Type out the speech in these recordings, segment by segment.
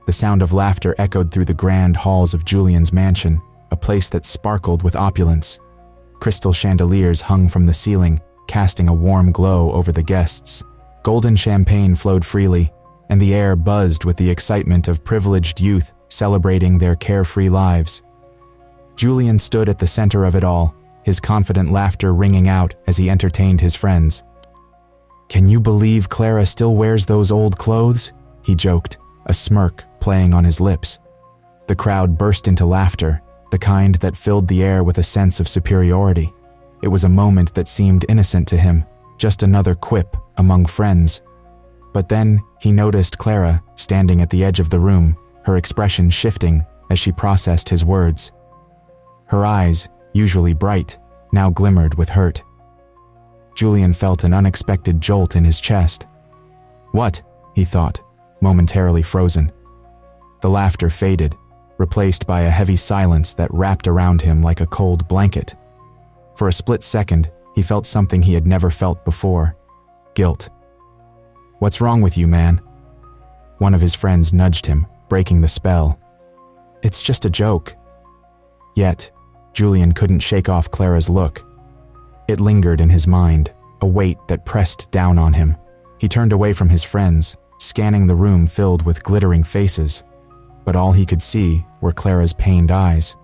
The sound of laughter echoed through the grand halls of Julian's mansion, a place that sparkled with opulence. Crystal chandeliers hung from the ceiling, casting a warm glow over the guests. Golden champagne flowed freely, and the air buzzed with the excitement of privileged youth celebrating their carefree lives. Julian stood at the center of it all, his confident laughter ringing out as he entertained his friends. "Can you believe Clara still wears those old clothes?" he joked, a smirk playing on his lips. The crowd burst into laughter, the kind that filled the air with a sense of superiority. It was a moment that seemed innocent to him, just another quip among friends. But then he noticed Clara standing at the edge of the room, her expression shifting as she processed his words. Her eyes, usually bright, now glimmered with hurt. Julian felt an unexpected jolt in his chest. "What?" he thought, momentarily frozen. The laughter faded, replaced by a heavy silence that wrapped around him like a cold blanket. For a split second, he felt something he had never felt before: guilt. "What's wrong with you, man?" One of his friends nudged him, breaking the spell. "It's just a joke." Yet, Julian couldn't shake off Clara's look. It lingered in his mind, a weight that pressed down on him. He turned away from his friends, scanning the room filled with glittering faces. But all he could see were Clara's pained eyes.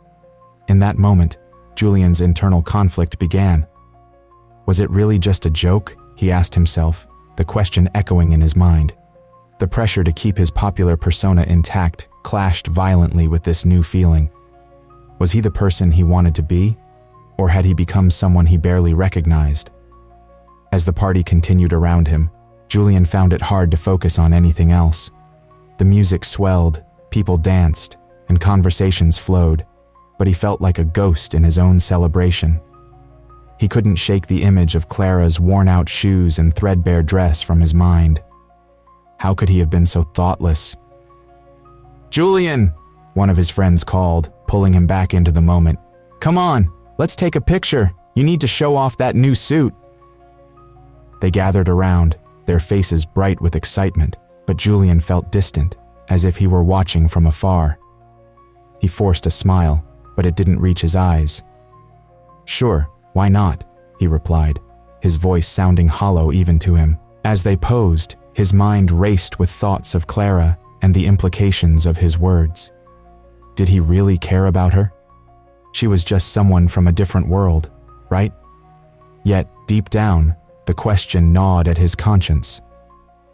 In that moment, Julian's internal conflict began. Was it really just a joke? He asked himself, the question echoing in his mind. The pressure to keep his popular persona intact clashed violently with this new feeling. Was he the person he wanted to be? Or had he become someone he barely recognized? As the party continued around him, Julian found it hard to focus on anything else. The music swelled, people danced, and conversations flowed, but he felt like a ghost in his own celebration. He couldn't shake the image of Clara's worn-out shoes and threadbare dress from his mind. How could he have been so thoughtless? "Julian!" one of his friends called, pulling him back into the moment. "Come on, let's take a picture. You need to show off that new suit." They gathered around, their faces bright with excitement, but Julian felt distant, as if he were watching from afar. He forced a smile, but it didn't reach his eyes. "Sure, why not?" he replied, his voice sounding hollow even to him. As they posed, his mind raced with thoughts of Clara and the implications of his words. Did he really care about her? She was just someone from a different world, right? Yet, deep down, the question gnawed at his conscience.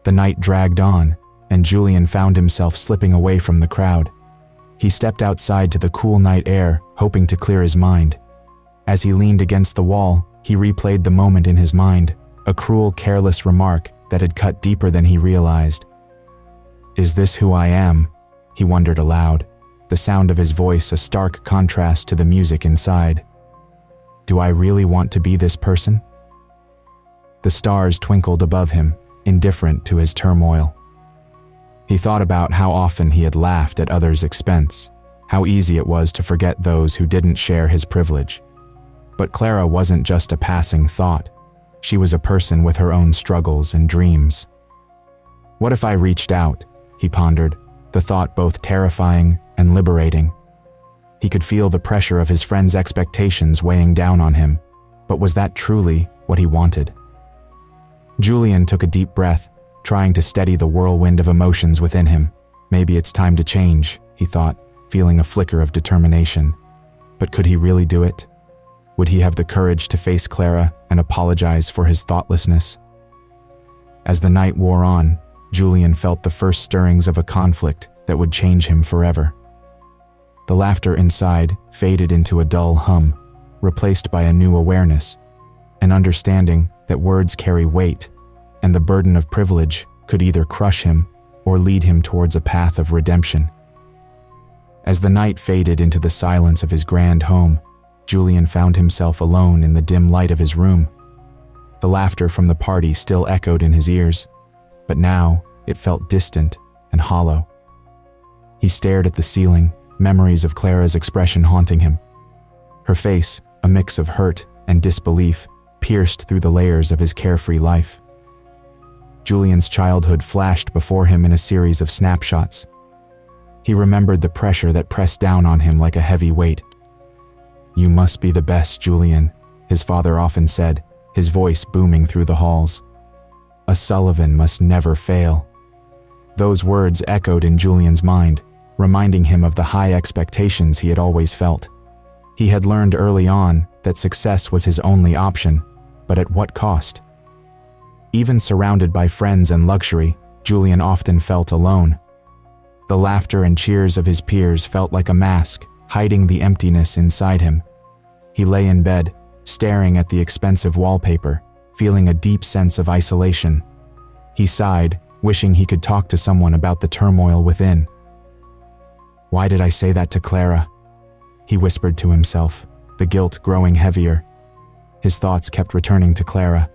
The night dragged on, and Julian found himself slipping away from the crowd. He stepped outside to the cool night air, hoping to clear his mind. As he leaned against the wall, he replayed the moment in his mind, a cruel, careless remark that had cut deeper than he realized. "Is this who I am?" he wondered aloud, the sound of his voice a stark contrast to the music inside. "Do I really want to be this person?" The stars twinkled above him, indifferent to his turmoil. He thought about how often he had laughed at others' expense, how easy it was to forget those who didn't share his privilege. But Clara wasn't just a passing thought. She was a person with her own struggles and dreams. What if I reached out? He pondered, the thought both terrifying and liberating. He could feel the pressure of his friends' expectations weighing down on him, but was that truly what he wanted? Julian took a deep breath, trying to steady the whirlwind of emotions within him. Maybe it's time to change, he thought, feeling a flicker of determination. But could he really do it? Would he have the courage to face Clara and apologize for his thoughtlessness? As the night wore on, Julian felt the first stirrings of a conflict that would change him forever. The laughter inside faded into a dull hum, replaced by a new awareness, an understanding that words carry weight, and the burden of privilege could either crush him or lead him towards a path of redemption. As the night faded into the silence of his grand home, Julian found himself alone in the dim light of his room. The laughter from the party still echoed in his ears, but now it felt distant and hollow. He stared at the ceiling, memories of Clara's expression haunting him. Her face, a mix of hurt and disbelief, pierced through the layers of his carefree life. Julian's childhood flashed before him in a series of snapshots. He remembered the pressure that pressed down on him like a heavy weight. "You must be the best, Julian," his father often said, his voice booming through the halls. "A Sullivan must never fail." Those words echoed in Julian's mind, reminding him of the high expectations he had always felt. He had learned early on that success was his only option, but at what cost? Even surrounded by friends and luxury, Julian often felt alone. The laughter and cheers of his peers felt like a mask, hiding the emptiness inside him. He lay in bed, staring at the expensive wallpaper, feeling a deep sense of isolation. He sighed, wishing he could talk to someone about the turmoil within. "Why did I say that to Clara?" he whispered to himself, the guilt growing heavier. His thoughts kept returning to Clara.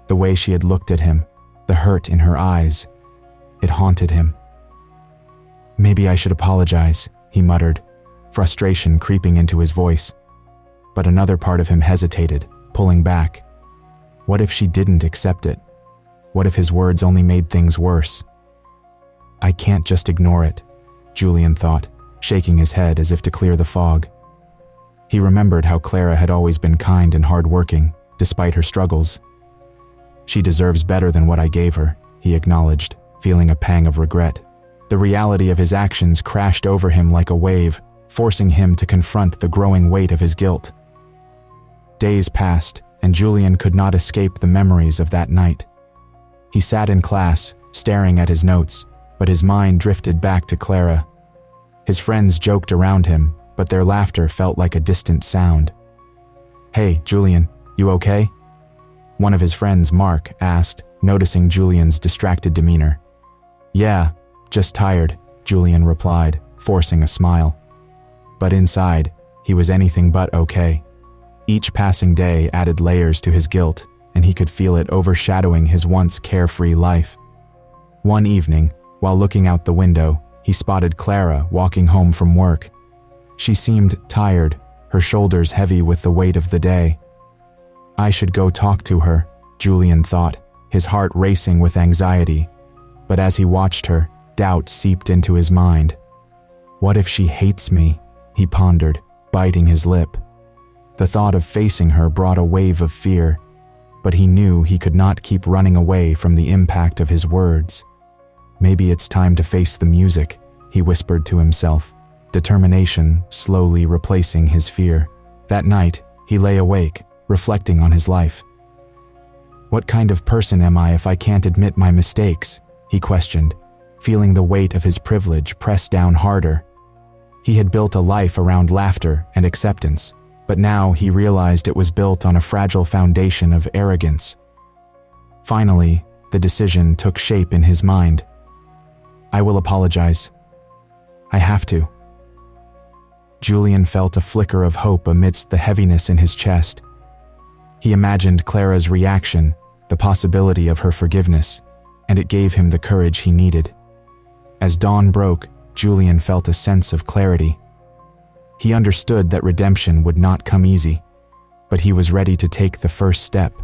The way she had looked at him, the hurt in her eyes, it haunted him. "Maybe I should apologize," he muttered, frustration creeping into his voice. But another part of him hesitated, pulling back. What if she didn't accept it? What if his words only made things worse? "I can't just ignore it," Julian thought, shaking his head as if to clear the fog. He remembered how Clara had always been kind and hardworking, despite her struggles. "She deserves better than what I gave her," he acknowledged, feeling a pang of regret. The reality of his actions crashed over him like a wave, forcing him to confront the growing weight of his guilt. Days passed, and Julian could not escape the memories of that night. He sat in class, staring at his notes, but his mind drifted back to Clara. His friends joked around him, but their laughter felt like a distant sound. "Hey, Julian, you okay?" One of his friends, Mark, asked, noticing Julian's distracted demeanor. "Yeah, just tired," Julian replied, forcing a smile. But inside, he was anything but okay. Each passing day added layers to his guilt, and he could feel it overshadowing his once carefree life. One evening, while looking out the window, he spotted Clara walking home from work. She seemed tired, her shoulders heavy with the weight of the day. I should go talk to her, Julian thought, his heart racing with anxiety. But as he watched her, doubt seeped into his mind. What if she hates me? He pondered, biting his lip. The thought of facing her brought a wave of fear, but he knew he could not keep running away from the impact of his words. Maybe it's time to face the music, he whispered to himself, determination slowly replacing his fear. That night, he lay awake, reflecting on his life. What kind of person am I if I can't admit my mistakes? He questioned, feeling the weight of his privilege press down harder. He had built a life around laughter and acceptance, but now he realized it was built on a fragile foundation of arrogance. Finally, the decision took shape in his mind. I will apologize. I have to. Julian felt a flicker of hope amidst the heaviness in his chest. He imagined Clara's reaction, the possibility of her forgiveness, and it gave him the courage he needed. As dawn broke, Julian felt a sense of clarity. He understood that redemption would not come easy, but he was ready to take the first step.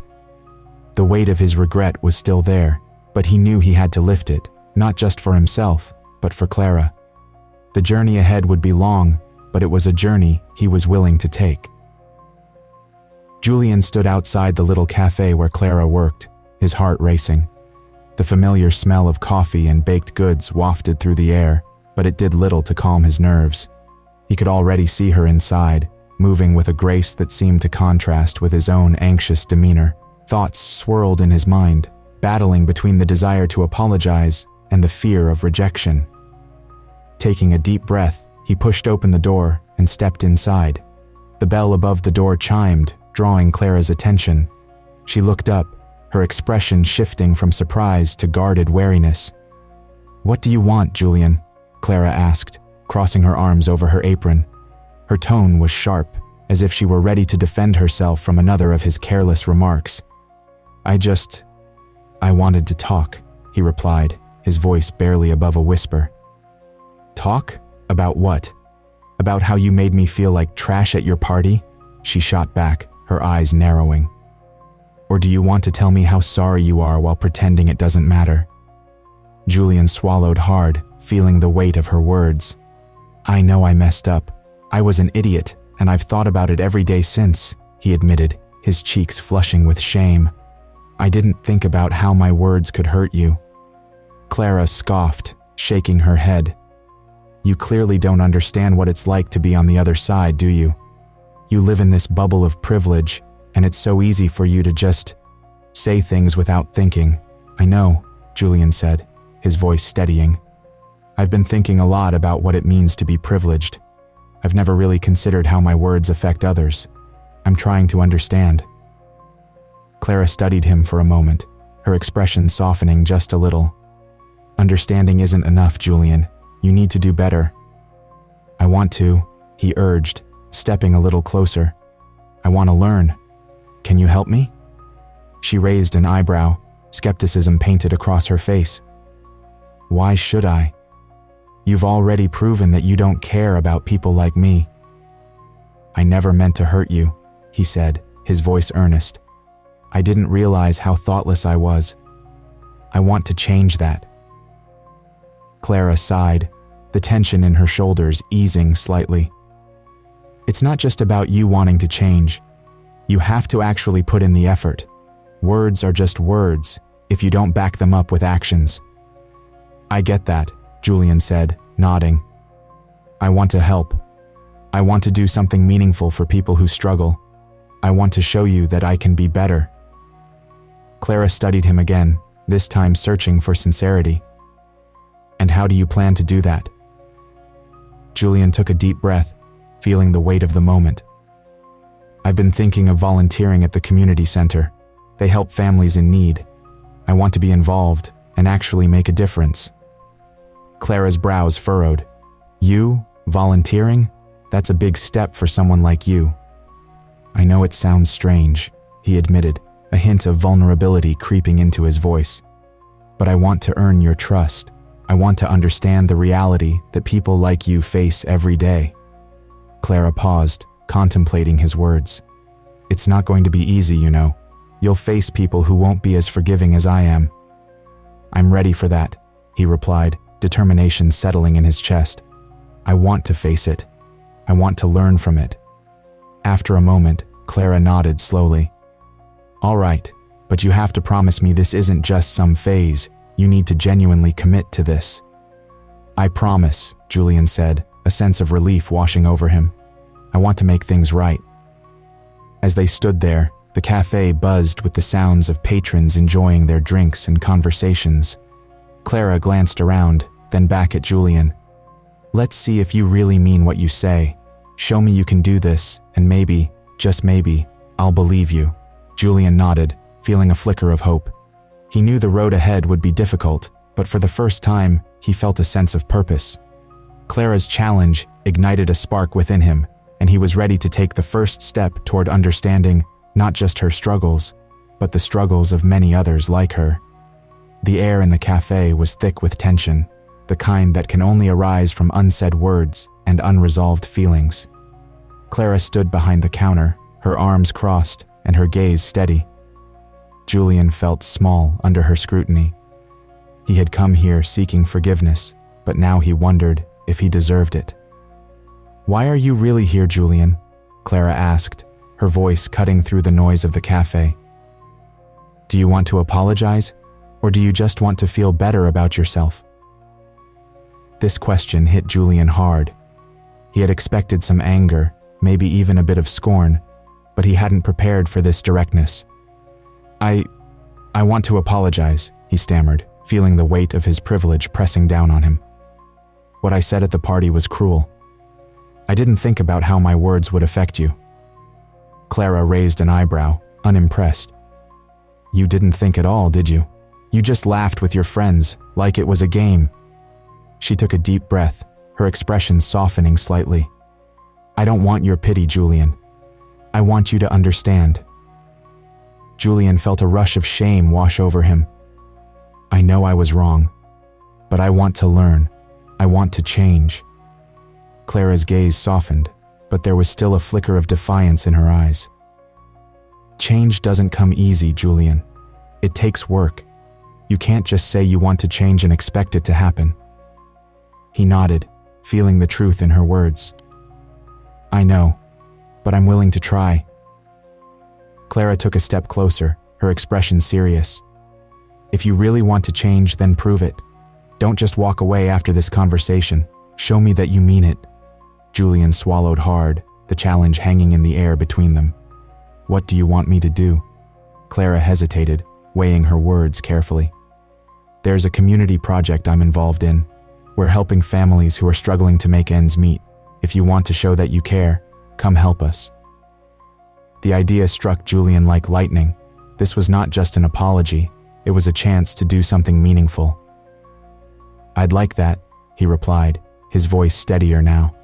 The weight of his regret was still there, but he knew he had to lift it, not just for himself, but for Clara. The journey ahead would be long, but it was a journey he was willing to take. Julian stood outside the little cafe where Clara worked, his heart racing. The familiar smell of coffee and baked goods wafted through the air, but it did little to calm his nerves. He could already see her inside, moving with a grace that seemed to contrast with his own anxious demeanor. Thoughts swirled in his mind, battling between the desire to apologize and the fear of rejection. Taking a deep breath, he pushed open the door and stepped inside. The bell above the door chimed, drawing Clara's attention. She looked up, her expression shifting from surprise to guarded wariness. "What do you want, Julian?" Clara asked, crossing her arms over her apron. Her tone was sharp, as if she were ready to defend herself from another of his careless remarks. I wanted to talk," he replied, his voice barely above a whisper. "Talk? About what? About how you made me feel like trash at your party?" She shot back, her eyes narrowing. "Or do you want to tell me how sorry you are while pretending it doesn't matter?" Julian swallowed hard, feeling the weight of her words. "I know I messed up. I was an idiot, and I've thought about it every day since," he admitted, his cheeks flushing with shame. "I didn't think about how my words could hurt you." Clara scoffed, shaking her head. "You clearly don't understand what it's like to be on the other side, do you? You live in this bubble of privilege, and it's so easy for you to just say things without thinking." "I know," Julian said, his voice steadying. "I've been thinking a lot about what it means to be privileged. I've never really considered how my words affect others. I'm trying to understand." Clara studied him for a moment, her expression softening just a little. "Understanding isn't enough, Julian. You need to do better." "I want to," he urged, stepping a little closer. "I want to learn. Can you help me?" She raised an eyebrow, skepticism painted across her face. "Why should I? You've already proven that you don't care about people like me." "I never meant to hurt you," he said, his voice earnest. "I didn't realize how thoughtless I was. I want to change that." Clara sighed, the tension in her shoulders easing slightly. "It's not just about you wanting to change. You have to actually put in the effort. Words are just words if you don't back them up with actions." "I get that," Julian said, nodding. "I want to help. I want to do something meaningful for people who struggle. I want to show you that I can be better." Clara studied him again, this time searching for sincerity. "And how do you plan to do that?" Julian took a deep breath, feeling the weight of the moment. "I've been thinking of volunteering at the community center. They help families in need. I want to be involved and actually make a difference." Clara's brows furrowed. "You? Volunteering? That's a big step for someone like you." "I know it sounds strange," he admitted, a hint of vulnerability creeping into his voice. "But I want to earn your trust. I want to understand the reality that people like you face every day." Clara paused, contemplating his words. "It's not going to be easy, you know. You'll face people who won't be as forgiving as I am." "I'm ready for that," he replied, determination settling in his chest. "I want to face it. I want to learn from it." After a moment, Clara nodded slowly. "All right, but you have to promise me this isn't just some phase. You need to genuinely commit to this." "I promise," Julian said, a sense of relief washing over him. "I want to make things right." As they stood there, the cafe buzzed with the sounds of patrons enjoying their drinks and conversations. Clara glanced around, then back at Julian. "Let's see if you really mean what you say. Show me you can do this, and maybe, just maybe, I'll believe you." Julian nodded, feeling a flicker of hope. He knew the road ahead would be difficult, but for the first time, he felt a sense of purpose. Clara's challenge ignited a spark within him, and he was ready to take the first step toward understanding not just her struggles, but the struggles of many others like her. The air in the cafe was thick with tension, the kind that can only arise from unsaid words and unresolved feelings. Clara stood behind the counter, her arms crossed and her gaze steady. Julian felt small under her scrutiny. He had come here seeking forgiveness, but now he wondered if he deserved it. "Why are you really here, Julian?" Clara asked, her voice cutting through the noise of the cafe. "Do you want to apologize, or do you just want to feel better about yourself?" This question hit Julian hard. He had expected some anger, maybe even a bit of scorn, but he hadn't prepared for this directness. I want to apologize," he stammered, feeling the weight of his privilege pressing down on him. "What I said at the party was cruel. I didn't think about how my words would affect you." Clara raised an eyebrow, unimpressed. "You didn't think at all, did you? You just laughed with your friends, like it was a game." She took a deep breath, her expression softening slightly. "I don't want your pity, Julian. I want you to understand." Julian felt a rush of shame wash over him. "I know I was wrong, but I want to learn. I want to change." Clara's gaze softened, but there was still a flicker of defiance in her eyes. "Change doesn't come easy, Julian. It takes work. You can't just say you want to change and expect it to happen." He nodded, feeling the truth in her words. I know, but I'm willing to try. Clara took a step closer, her expression serious. If you really want to change, then prove it. Don't just walk away after this conversation. Show me that you mean it. Julian swallowed hard, the challenge hanging in the air between them. What do you want me to do? Clara hesitated, weighing her words carefully. There's a community project I'm involved in. We're helping families who are struggling to make ends meet. If you want to show that you care, come help us. The idea struck Julian like lightning. This was not just an apology, it was a chance to do something meaningful. I'd like that, he replied, his voice steadier now.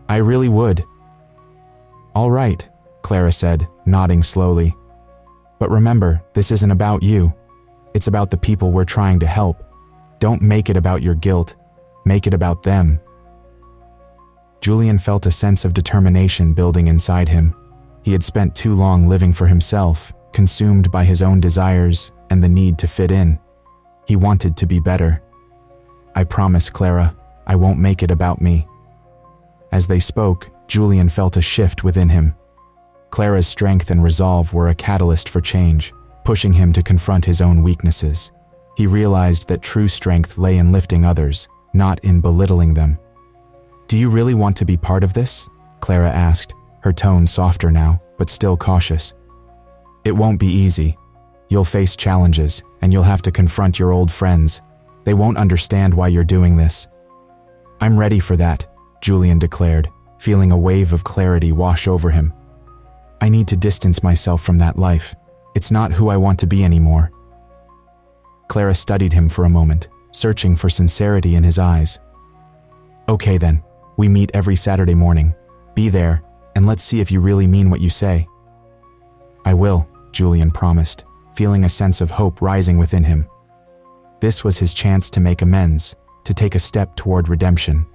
I really would. All right, Clara said, nodding slowly. But remember, this isn't about you. It's about the people we're trying to help. Don't make it about your guilt. Make it about them. Julian felt a sense of determination building inside him. He had spent too long living for himself, consumed by his own desires and the need to fit in. He wanted to be better. I promise, Clara, I won't make it about me. As they spoke, Julian felt a shift within him. Clara's strength and resolve were a catalyst for change, pushing him to confront his own weaknesses. He realized that true strength lay in lifting others, not in belittling them. Do you really want to be part of this? Clara asked, her tone softer now, but still cautious. It won't be easy. You'll face challenges, and you'll have to confront your old friends. They won't understand why you're doing this. I'm ready for that, Julian declared, feeling a wave of clarity wash over him. I need to distance myself from that life. It's not who I want to be anymore. Clara studied him for a moment, searching for sincerity in his eyes. Okay then, we meet every Saturday morning. Be there, and let's see if you really mean what you say. I will, Julian promised, feeling a sense of hope rising within him. This was his chance to make amends, to take a step toward redemption.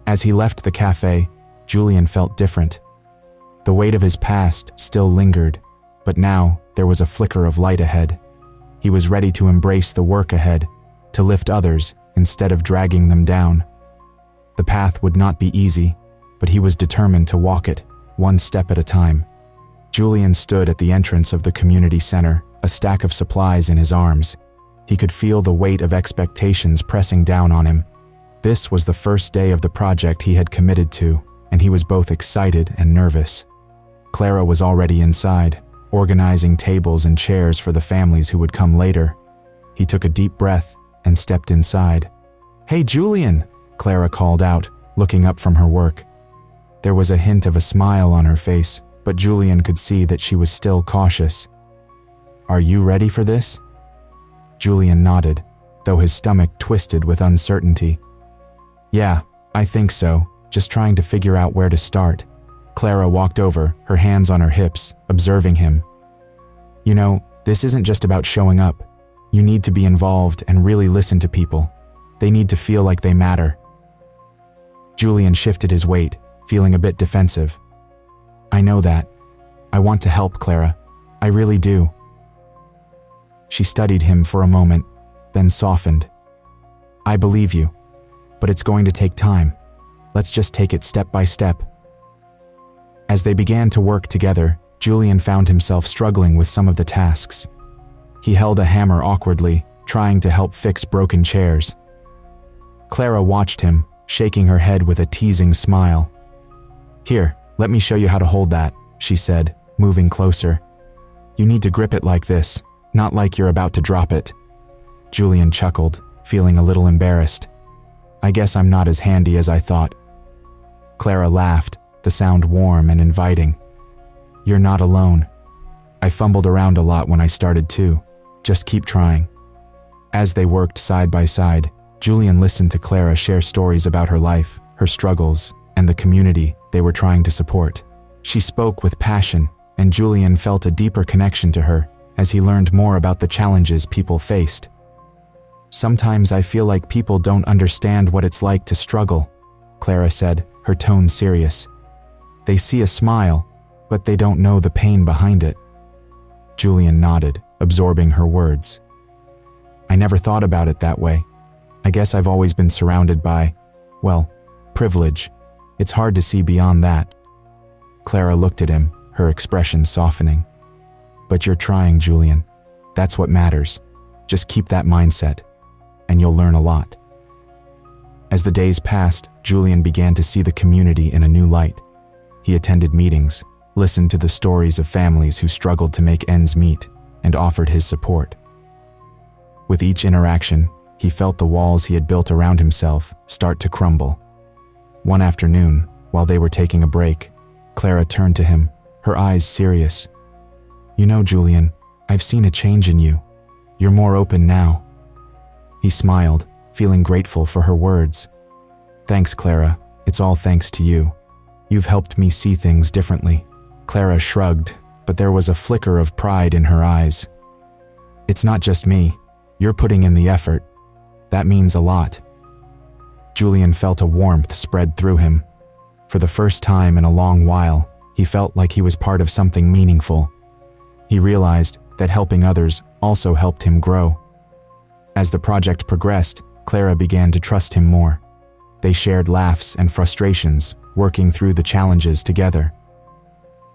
As he left the cafe, Julian felt different. The weight of his past still lingered, but now there was a flicker of light ahead. He was ready to embrace the work ahead, to lift others instead of dragging them down. The path would not be easy, but he was determined to walk it, one step at a time. Julian stood at the entrance of the community center, a stack of supplies in his arms. He could feel the weight of expectations pressing down on him. This was the first day of the project he had committed to, and he was both excited and nervous. Clara was already inside, organizing tables and chairs for the families who would come later. He took a deep breath and stepped inside. Hey, Julian, Clara called out, looking up from her work. There was a hint of a smile on her face, but Julian could see that she was still cautious. Are you ready for this? Julian nodded, though his stomach twisted with uncertainty. Yeah, I think so, just trying to figure out where to start. Clara walked over, her hands on her hips, observing him. You know, this isn't just about showing up. You need to be involved and really listen to people. They need to feel like they matter. Julian shifted his weight, feeling a bit defensive. I know that. I want to help, Clara. I really do. She studied him for a moment, then softened. I believe you, but it's going to take time. Let's just take it step by step. As they began to work together, Julian found himself struggling with some of the tasks. He held a hammer awkwardly, trying to help fix broken chairs. Clara watched him, shaking her head with a teasing smile. Here, let me show you how to hold that, she said, moving closer. You need to grip it like this, not like you're about to drop it. Julian chuckled, feeling a little embarrassed. I guess I'm not as handy as I thought. Clara laughed, the sound warm and inviting. You're not alone. I fumbled around a lot when I started too. Just keep trying. As they worked side by side, Julian listened to Clara share stories about her life, her struggles, and the community they were trying to support. She spoke with passion, and Julian felt a deeper connection to her as he learned more about the challenges people faced. Sometimes I feel like people don't understand what it's like to struggle, Clara said, her tone serious. They see a smile, but they don't know the pain behind it. Julian nodded, absorbing her words. I never thought about it that way. I guess I've always been surrounded by, well, privilege. It's hard to see beyond that. Clara looked at him, her expression softening. But you're trying, Julian. That's what matters. Just keep that mindset, and you'll learn a lot. As the days passed, Julian began to see the community in a new light. He attended meetings, listened to the stories of families who struggled to make ends meet, and offered his support. With each interaction, he felt the walls he had built around himself start to crumble. One afternoon, while they were taking a break, Clara turned to him, her eyes serious. "You know, Julian, I've seen a change in you. You're more open now." He smiled, feeling grateful for her words. "Thanks, Clara. It's all thanks to you. You've helped me see things differently." Clara shrugged, but there was a flicker of pride in her eyes. "It's not just me. You're putting in the effort. That means a lot." Julian felt a warmth spread through him. For the first time in a long while, he felt like he was part of something meaningful. He realized that helping others also helped him grow. As the project progressed, Clara began to trust him more. They shared laughs and frustrations, working through the challenges together.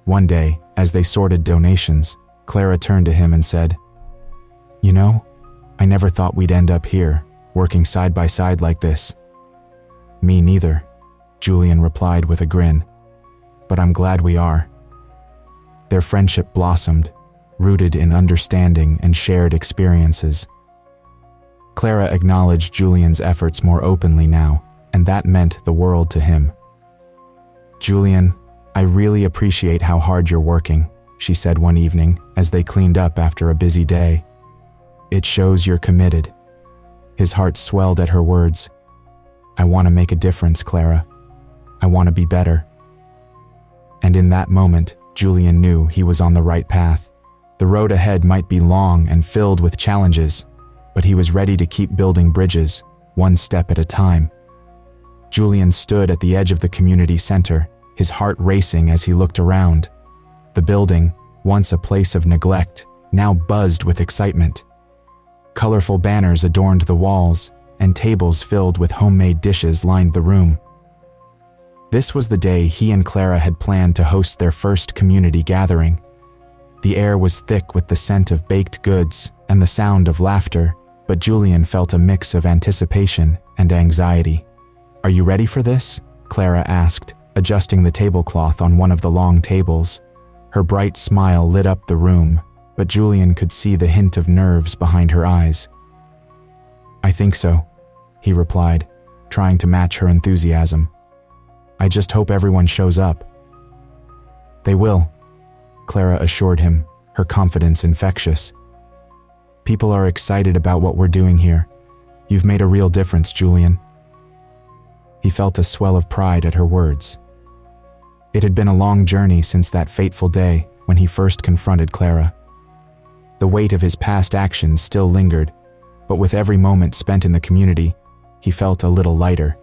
One day, as they sorted donations, Clara turned to him and said, "You know, I never thought we'd end up here, working side by side like this." "Me neither," Julian replied with a grin. "But I'm glad we are." Their friendship blossomed, rooted in understanding and shared experiences. Clara acknowledged Julian's efforts more openly now, and that meant the world to him. "Julian, I really appreciate how hard you're working," she said one evening as they cleaned up after a busy day. "It shows you're committed." His heart swelled at her words. "I want to make a difference, Clara. I want to be better." And in that moment, Julian knew he was on the right path. The road ahead might be long and filled with challenges, but he was ready to keep building bridges, one step at a time. Julian stood at the edge of the community center, his heart racing as he looked around. The building, once a place of neglect, now buzzed with excitement. Colorful banners adorned the walls, and tables filled with homemade dishes lined the room. This was the day he and Clara had planned to host their first community gathering. The air was thick with the scent of baked goods and the sound of laughter, but Julian felt a mix of anticipation and anxiety. "Are you ready for this?" Clara asked, adjusting the tablecloth on one of the long tables. Her bright smile lit up the room, but Julian could see the hint of nerves behind her eyes. "I think so," he replied, trying to match her enthusiasm. "I just hope everyone shows up." "They will," Clara assured him, her confidence infectious. "People are excited about what we're doing here. You've made a real difference, Julian." He felt a swell of pride at her words. It had been a long journey since that fateful day when he first confronted Clara. The weight of his past actions still lingered, but with every moment spent in the community, he felt a little lighter.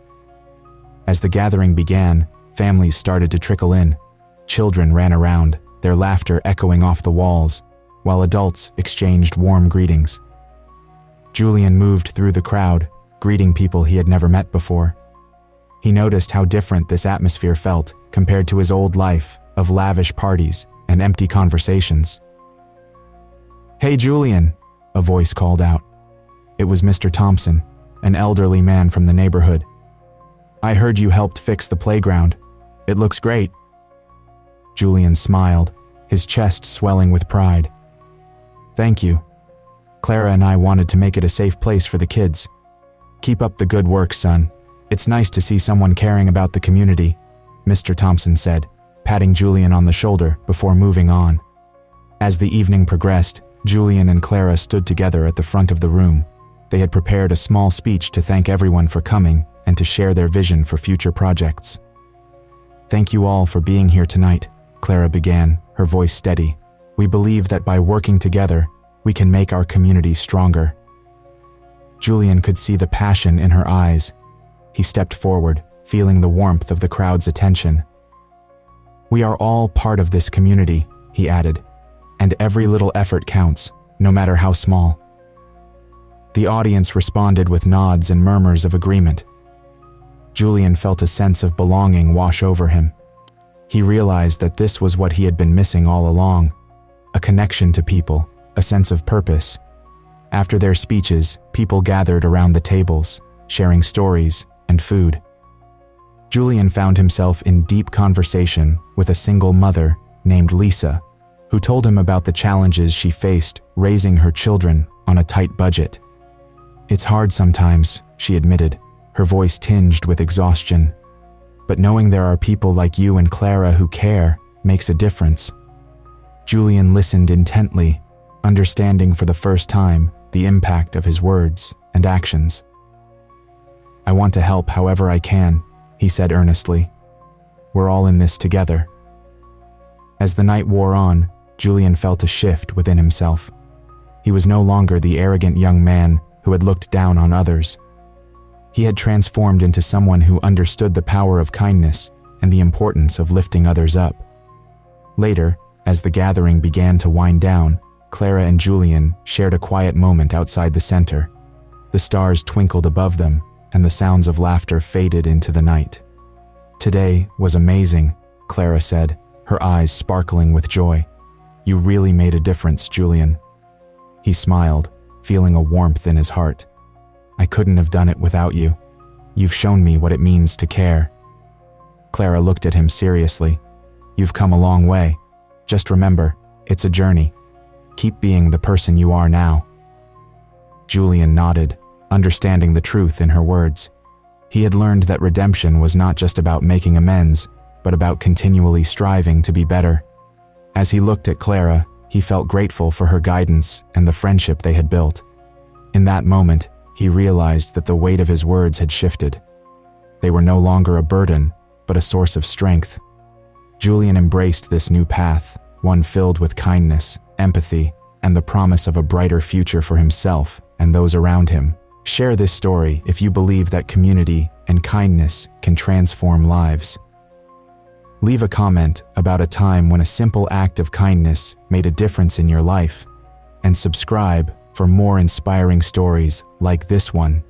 As the gathering began, families started to trickle in. Children ran around, their laughter echoing off the walls, while adults exchanged warm greetings. Julian moved through the crowd, greeting people he had never met before. He noticed how different this atmosphere felt compared to his old life of lavish parties and empty conversations. "Hey, Julian," a voice called out. It was Mr. Thompson, an elderly man from the neighborhood. "I heard you helped fix the playground. It looks great." Julian smiled, his chest swelling with pride. "Thank you. Clara and I wanted to make it a safe place for the kids. Keep up the good work, son. It's nice to see someone caring about the community," Mr. Thompson said, patting Julian on the shoulder before moving on. As the evening progressed, Julian and Clara stood together at the front of the room. They had prepared a small speech to thank everyone for coming and to share their vision for future projects. "Thank you all for being here tonight," Clara began, her voice steady. "We believe that by working together, we can make our community stronger." Julian could see the passion in her eyes. He stepped forward, feeling the warmth of the crowd's attention. "We are all part of this community," he added, "and every little effort counts, no matter how small." The audience responded with nods and murmurs of agreement. Julian felt a sense of belonging wash over him. He realized that this was what he had been missing all along, a connection to people, a sense of purpose. After their speeches, people gathered around the tables, sharing stories and food. Julian found himself in deep conversation with a single mother named Lisa, who told him about the challenges she faced raising her children on a tight budget. "It's hard sometimes," she admitted, her voice tinged with exhaustion. "But knowing there are people like you and Clara who care makes a difference." Julian listened intently, understanding for the first time the impact of his words and actions. "I want to help however I can," he said earnestly. "We're all in this together." As the night wore on, Julian felt a shift within himself. He was no longer the arrogant young man who had looked down on others. He had transformed into someone who understood the power of kindness and the importance of lifting others up. Later, as the gathering began to wind down, Clara and Julian shared a quiet moment outside the center. The stars twinkled above them, and the sounds of laughter faded into the night. "Today was amazing," Clara said, her eyes sparkling with joy. "You really made a difference, Julian." He smiled, feeling a warmth in his heart. "I couldn't have done it without you. You've shown me what it means to care." Clara looked at him seriously. "You've come a long way. Just remember, it's a journey. Keep being the person you are now." Julian nodded, understanding the truth in her words. He had learned that redemption was not just about making amends, but about continually striving to be better. As he looked at Clara, he felt grateful for her guidance and the friendship they had built. In that moment, he realized that the weight of his words had shifted. They were no longer a burden, but a source of strength. Julian embraced this new path, one filled with kindness, empathy, and the promise of a brighter future for himself and those around him. Share this story if you believe that community and kindness can transform lives. Leave a comment about a time when a simple act of kindness made a difference in your life, and subscribe for more inspiring stories like this one.